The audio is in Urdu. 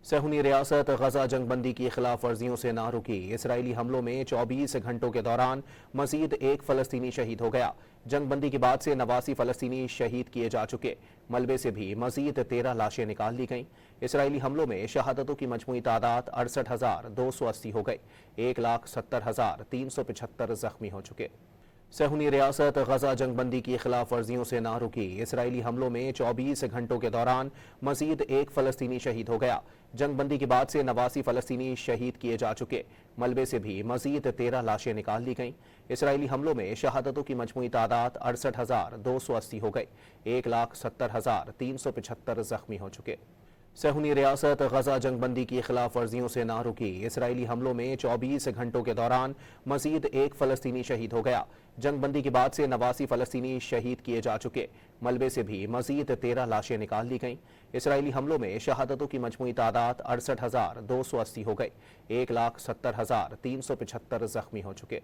صہیونی ریاست غزہ جنگ بندی کی خلاف ورزیوں سے نہ رکی۔ اسرائیلی حملوں میں 24 گھنٹوں کے دوران مزید ایک فلسطینی شہید ہو گیا۔ جنگ بندی کے بعد سے 89 فلسطینی شہید کیے جا چکے۔ ملبے سے بھی مزید 13 لاشیں نکال لی گئیں۔ اسرائیلی حملوں میں شہادتوں کی مجموعی تعداد 68,280 ہو گئی۔ 1,70,375 زخمی ہو چکے۔ صہیونی ریاست غزہ جنگ بندی کی خلاف ورزیوں سے نہ رکی۔ اسرائیلی حملوں میں 24 گھنٹوں کے دوران مزید ایک فلسطینی شہید ہو گیا۔ جنگ بندی کے بعد سے 89 فلسطینی شہید کیے جا چکے۔ ملبے سے بھی مزید 13 لاشیں نکال لی گئیں۔ اسرائیلی حملوں میں شہادتوں کی مجموعی تعداد 68,280 ہو گئی۔ 1,70,375 زخمی ہو چکے۔ صہیونی ریاست غزہ جنگ بندی کی خلاف ورزیوں سے نہ رکی۔ اسرائیلی حملوں میں 24 گھنٹوں کے دوران مزید ایک فلسطینی شہید ہو گیا۔ جنگ بندی کے بعد سے 89 فلسطینی شہید کیے جا چکے۔ ملبے سے بھی مزید 13 لاشیں نکال لی گئیں۔ اسرائیلی حملوں میں شہادتوں کی مجموعی تعداد 68,280 ہو گئی۔ 1,70,375 زخمی ہو چکے۔